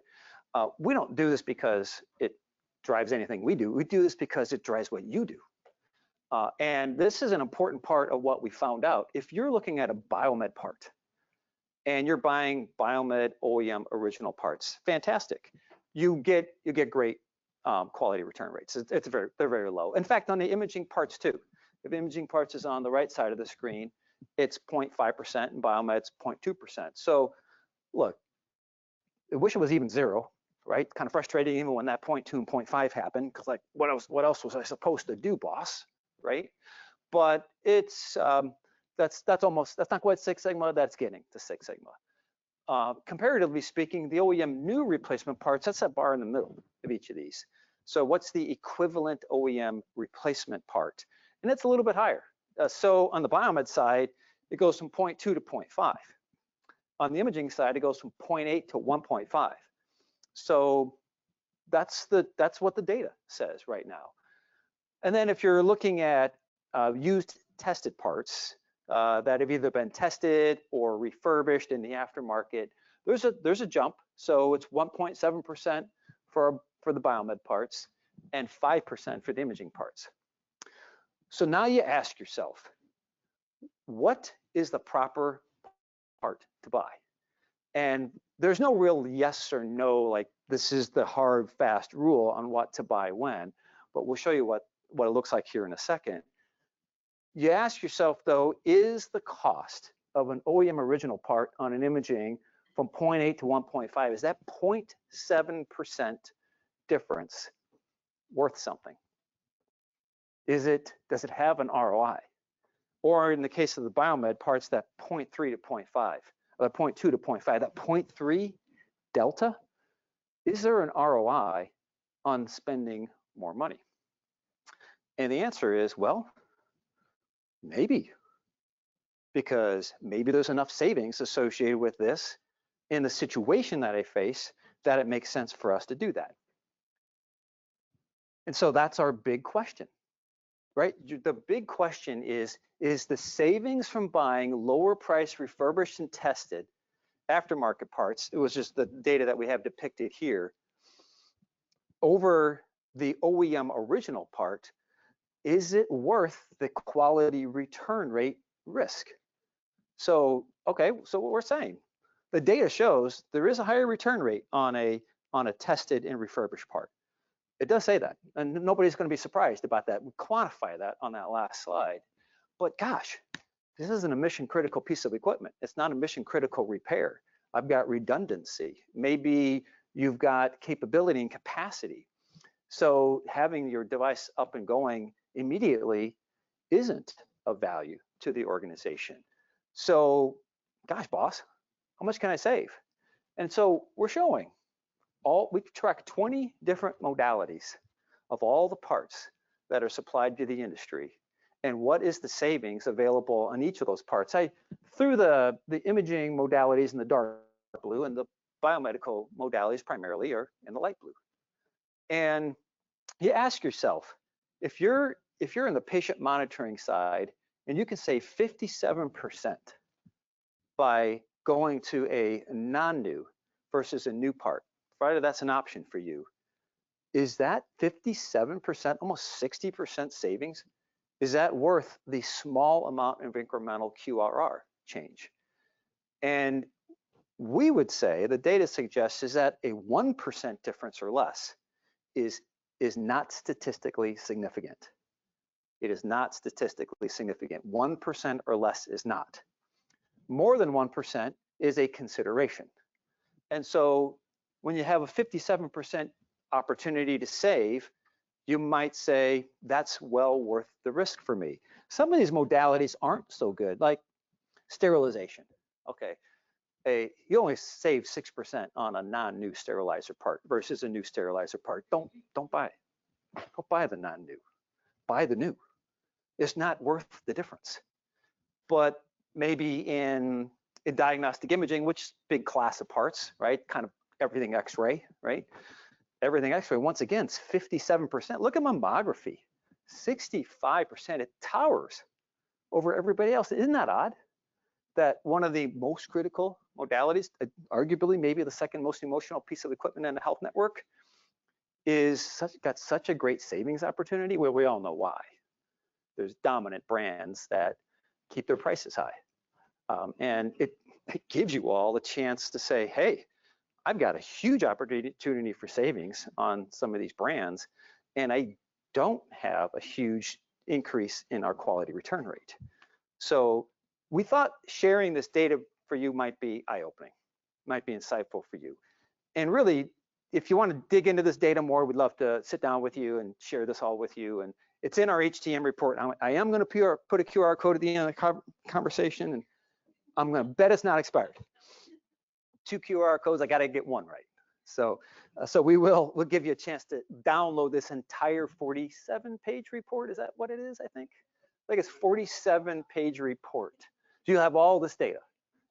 We don't do this because it drives anything we do. We do this because it drives what you do. And this is an important part of what we found out. If you're looking at a biomed part and you're buying biomed OEM original parts, fantastic. You get great quality return rates. They're very low. In fact, on the imaging parts too. If imaging parts is on the right side of the screen, it's 0.5%, and biomed's 0.2%. So look, I wish it was even 0, right? Kind of frustrating even when that 0.2 and 0.5 happened, because like, what else was I supposed to do, boss? Right? But it's that's not quite Six Sigma. That's getting to Six Sigma. Comparatively speaking, the OEM new replacement parts, that's that bar in the middle of each of these. So what's the equivalent OEM replacement part? And it's a little bit higher. So on the biomed side, it goes from 0.2 to 0.5. On the imaging side, it goes from 0.8 to 1.5. So that's what the data says right now. And then if you're looking at used tested parts that have either been tested or refurbished in the aftermarket, there's a jump. So it's 1.7% for the biomed parts and 5% for the imaging parts. So now you ask yourself, what is the proper part to buy? And there's no real yes or no, like this is the hard, fast rule on what to buy when, but we'll show you what it looks like here in a second. You ask yourself though, is the cost of an OEM original part on an imaging from 0.8 to 1.5, is that 0.7% difference worth something? Does it have an ROI? Or in the case of the biomed parts, that 0.3 to 0.5, or 0.2 to 0.5, that 0.3 delta, is there an ROI on spending more money? And the answer is, well, maybe. Because maybe there's enough savings associated with this in the situation that I face that it makes sense for us to do that. And so that's our big question, right? The big question is the savings from buying lower price refurbished and tested aftermarket parts, it was just the data that we have depicted here, over the OEM original part, is it worth the quality return rate risk? So, okay, so what we're saying, the data shows there is a higher return rate on a tested and refurbished part. It does say that, and nobody's going to be surprised about that. We quantify that on that last slide. But gosh, this isn't a mission critical piece of equipment. It's not a mission critical repair. I've got redundancy. Maybe you've got capability and capacity. So having your device up and going immediately isn't of value to the organization. So, gosh, boss, how much can I save? And so we're showing we track 20 different modalities of all the parts that are supplied to the industry, and what is the savings available on each of those parts. I threw the imaging modalities in the dark blue, and the biomedical modalities primarily are in the light blue. And you ask yourself, if you're in the patient monitoring side and you can save 57% by going to a non-new versus a new part, provided that's an option for you, is that 57%, almost 60% savings Is that worth the small amount of incremental QRR change? And we would say the data suggests is that a 1% difference or less is not statistically significant. It is not statistically significant. 1% or less is not. More than 1% is a consideration. And so when you have a 57% opportunity to save, you might say that's well worth the risk for me. Some of these modalities aren't so good, like sterilization. Okay, you only save 6% on a non-new sterilizer part versus a new sterilizer part. Don't buy it. Don't buy the non-new. Buy the new. It's not worth the difference. But maybe in diagnostic imaging, which is a big class of parts, right? Kind of everything X-ray, right? Everything X-ray, once again, it's 57%. Look at mammography, 65%. It towers over everybody else. Isn't that odd? That one of the most critical modalities, arguably maybe the second most emotional piece of equipment in the health network, got such a great savings opportunity. Well, we all know why. There's dominant brands that keep their prices high. And it gives you all the chance to say, hey, I've got a huge opportunity for savings on some of these brands, and I don't have a huge increase in our quality return rate. So we thought sharing this data for you might be eye-opening, might be insightful for you. And really, if you want to dig into this data more, we'd love to sit down with you and share this all with you. And it's in our HTM report. I am going to put a QR code at the end of the conversation, and I'm going to bet it's not expired. 2 QR codes, I got to get one right. So we'll give you a chance to download this entire 47-page report. Is that what it is? I think it's 47-page report. You have all this data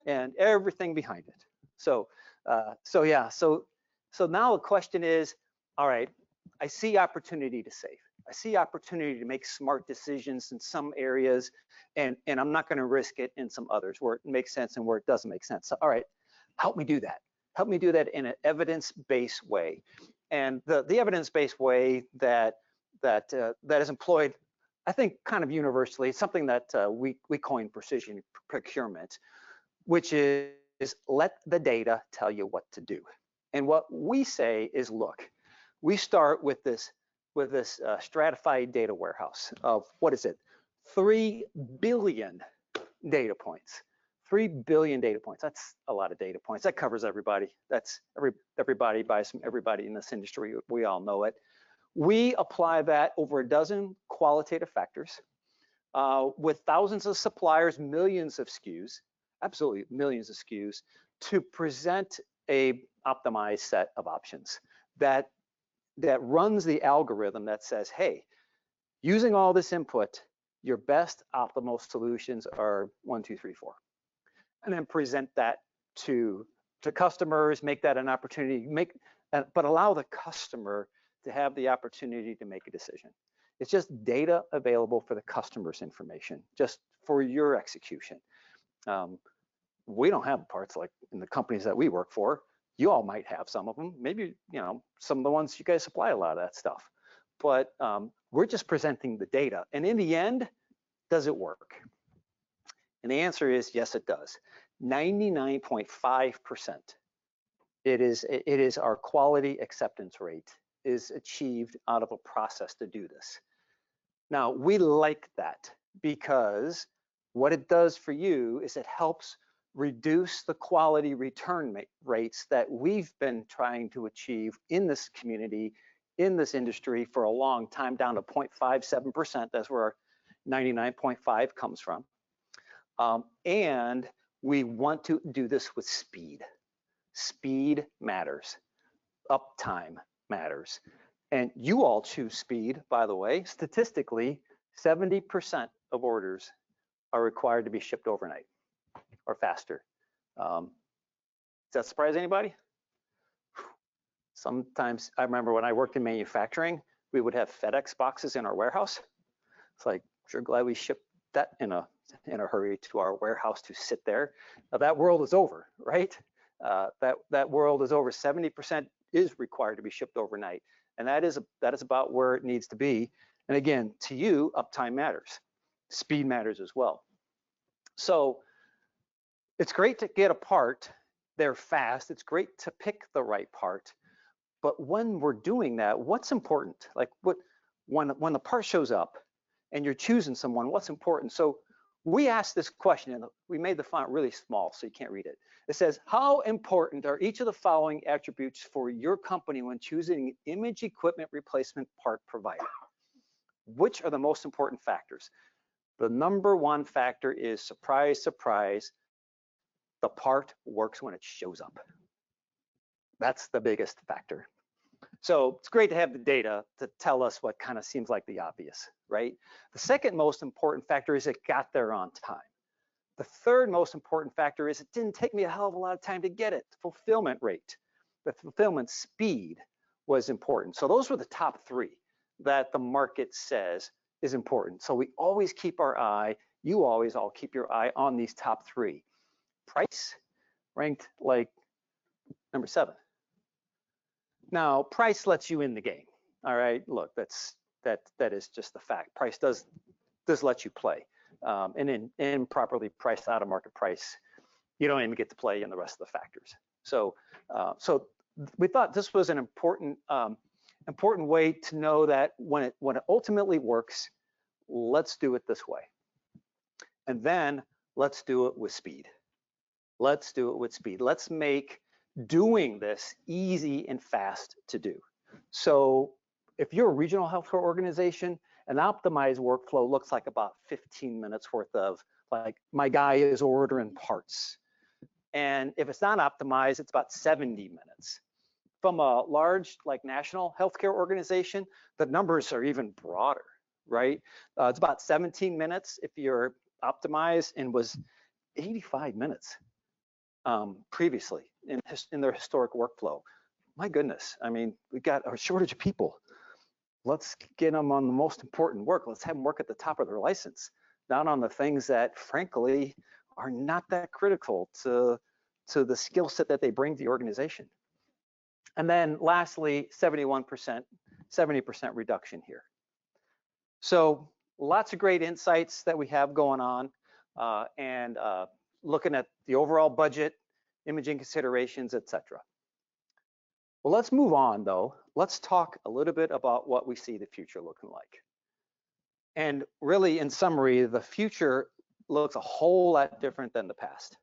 and everything behind it. So now the question is, all right, I see opportunity to save. I see opportunity to make smart decisions in some areas, and I'm not going to risk it in some others where it makes sense and where it doesn't make sense. So, all right, help me do that. Help me do that in an evidence-based way. And the evidence-based way that is employed, I think, kind of universally, it's something that we coined precision procurement, which is let the data tell you what to do. And what we say is, look, we start with this stratified data warehouse of, what is it, 3 billion data points. 3 billion data points. That's a lot of data points. That covers everybody. That's everybody buys from everybody in this industry. We all know it. We apply that over a dozen qualitative factors with thousands of suppliers, millions of SKUs, absolutely millions of SKUs, to present a optimized set of options that runs the algorithm that says, hey, using all this input, your best optimal solutions are 1, 2, 3, 4. And then present that to customers, make that an opportunity, but allow the customer to have the opportunity to make a decision. It's just data available for the customer's information, just for your execution. We don't have parts like in the companies that we work for. You all might have some of them. Maybe, some of the ones you guys supply a lot of that stuff. But we're just presenting the data. And in the end, does it work? And the answer is yes, it does. 99.5%. It is our quality acceptance rate is achieved out of a process to do this. Now, we like that because what it does for you is it helps reduce the quality return rates that we've been trying to achieve in this community, in this industry for a long time, down to 0.57%. That's where our 99.5 comes from. And we want to do this with speed. Speed matters. Uptime matters. And you all choose speed, by the way. Statistically, 70% of orders are required to be shipped overnight or faster. Does that surprise anybody? Sometimes, I remember when I worked in manufacturing, we would have FedEx boxes in our warehouse. It's like, sure glad we shipped that in a hurry to our warehouse to sit there. Now, that world is over, right? That world is over. 70% is required to be shipped overnight, and that is about where it needs to be. And again, to you, uptime matters. Speed matters as well. So it's great to get a part. They're fast. It's great to pick the right part. But when we're doing that, what's important? Like when the part shows up and you're choosing someone, what's important? So we asked this question, and we made the font really small so you can't read it. It says, how important are each of the following attributes for your company when choosing an image equipment replacement part provider? Which are the most important factors? The number one factor is, surprise, surprise, the part works when it shows up. That's the biggest factor. So it's great to have the data to tell us what kind of seems like the obvious, right? The second most important factor is it got there on time. The third most important factor is it didn't take me a hell of a lot of time to get it. Fulfillment rate, the fulfillment speed was important. So those were the top three that the market says is important. So we always keep our eye, you always all keep your eye on these top three. Price ranked like number 7. Now, price lets you in the game. All right, look, that is just the fact. Price does let you play, and in improperly priced out of market price, you don't even get to play in the rest of the factors. So, so we thought this was an important way to know that when it ultimately works, let's do it this way, and then let's do it with speed. Let's do it with speed. Let's make doing this easy and fast to do. So if you're a regional healthcare organization, an optimized workflow looks like about 15 minutes worth of, like, my guy is ordering parts. And if it's not optimized, it's about 70 minutes. From a large, like, national healthcare organization, the numbers are even broader, right? It's about 17 minutes if you're optimized, and was 85 minutes previously in their historic workflow. My goodness, I mean, we got a shortage of people. Let's get them on the most important work. Let's have them work at the top of their license, not on the things that, frankly, are not that critical to the skill set that they bring to the organization. And then lastly, 71%, 70% reduction here. So lots of great insights that we have going on, and looking at the overall budget, imaging considerations, etc. Well, let's move on though. Let's talk a little bit about what we see the future looking like. And really, in summary, the future looks a whole lot different than the past.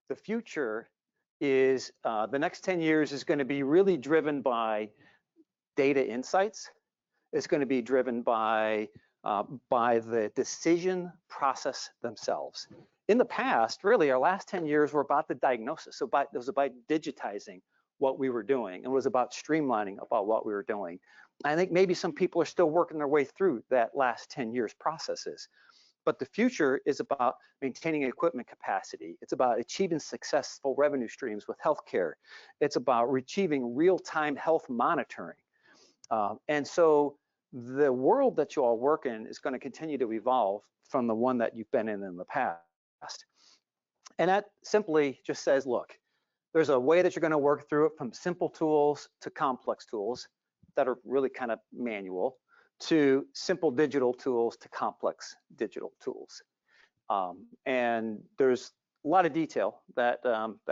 The future is, the next 10 years is going to be really driven by data insights. It's going to be driven by the decision process themselves. In the past, really, our last 10 years were about the diagnosis. So it was about digitizing what we were doing, and was about streamlining about what we were doing. I think maybe some people are still working their way through that last 10 years processes. But the future is about maintaining equipment capacity. It's about achieving successful revenue streams with healthcare. It's about achieving real-time health monitoring. And so the world that you all work in is going to continue to evolve from the one that you've been in the past. And that simply just says, look, there's a way that you're going to work through it, from simple tools to complex tools that are really kind of manual, to simple digital tools to complex digital tools. And there's a lot of detail that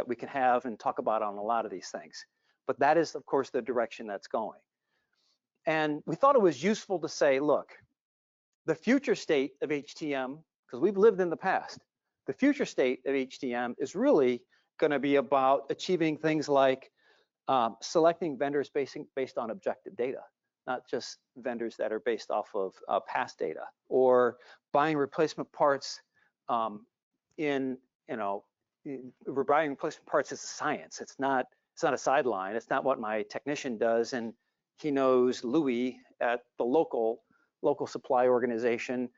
we can have and talk about on a lot of these things. But that is, of course, the direction that's going. And we thought it was useful to say, look, the future state of HTM, because we've lived in the past, the future state of HTM is really going to be about achieving things like selecting vendors based on objective data, not just vendors that are based off of past data, or buying replacement parts we're buying replacement parts as a science. It's not a sideline. It's not what my technician does and he knows Louis at the local supply organization,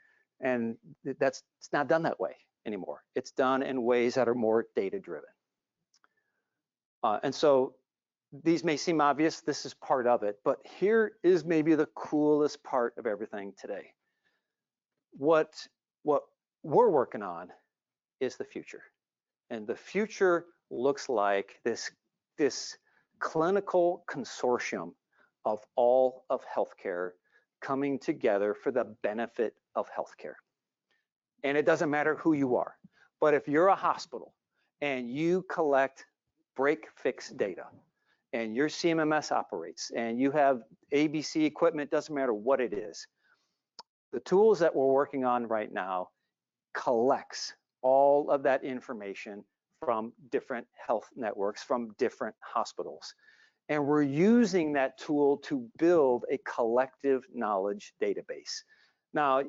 and it's not done that way anymore. It's done in ways that are more data driven. And so these may seem obvious, this is part of it, but here is maybe the coolest part of everything today. What we're working on is the future. And the future looks like this clinical consortium of all of healthcare coming together for the benefit of healthcare. And it doesn't matter who you are, but if you're a hospital and you collect break-fix data and your CMMS operates and you have ABC equipment, doesn't matter what it is, the tools that we're working on right now collects all of that information from different health networks, from different hospitals. And we're using that tool to build a collective knowledge database. Now,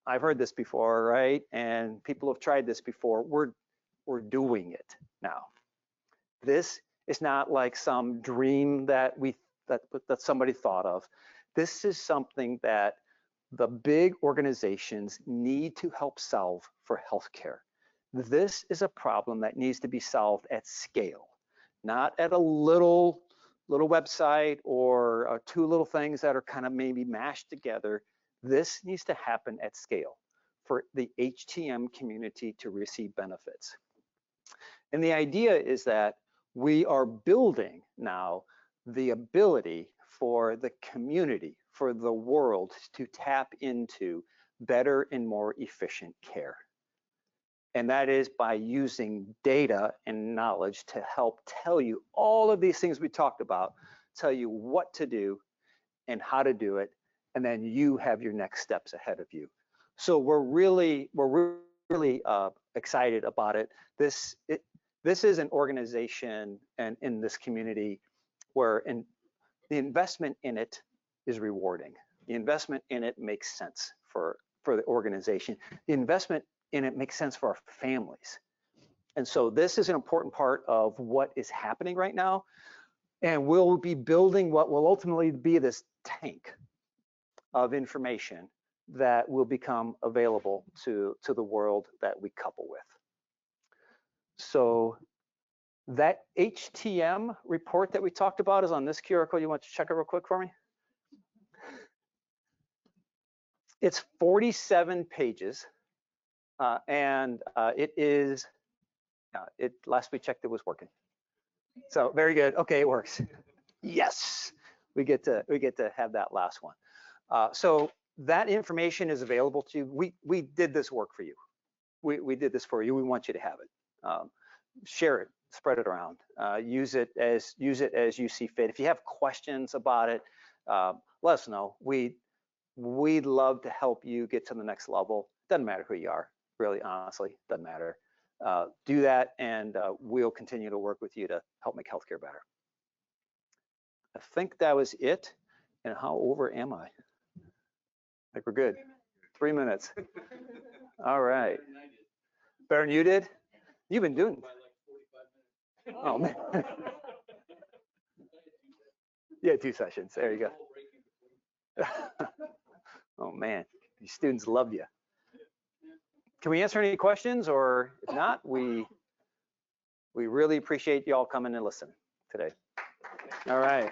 I've heard this before, right? And people have tried this before. We're doing it now. This is not like some dream that somebody thought of. This is something that the big organizations need to help solve for healthcare. This is a problem that needs to be solved at scale, not at a little website or two little things that are kind of maybe mashed together. This needs to happen at scale for the HTM community to receive benefits. And the idea is that we are building now the ability for the community, for the world to tap into better and more efficient care. And that is by using data and knowledge to help tell you all of these things we talked about, tell you what to do and how to do it, and then you have your next steps ahead of you. So we're really excited about it. This is an organization and in this community where the investment in it is rewarding. The investment in it makes sense for the organization. The investment in it makes sense for our families. And so this is an important part of what is happening right now. And we'll be building what will ultimately be this tank of information that will become available to the world that we couple with. So that HTM report that we talked about is on this QR code. You want to check it real quick for me? It's 47 pages, and it is, last we checked, it was working. So very good. Okay, it works. Yes, we get to have that last one. So that information is available to you. We did this work for you. We did this for you. We want you to have it. Share it, spread it around. Use it as you see fit. If you have questions about it, let us know. We'd love to help you get to the next level. Doesn't matter who you are, really, honestly, doesn't matter. Do that, and we'll continue to work with you to help make healthcare better. I think that was it. And how over am I? I think we're good. 3 minutes. All right. Better than you did? You've been doing. Oh man. Yeah, 2 sessions. There you go. Oh man, these students love you. Can we answer any questions, or if not, we really appreciate y'all coming and listening today. All right.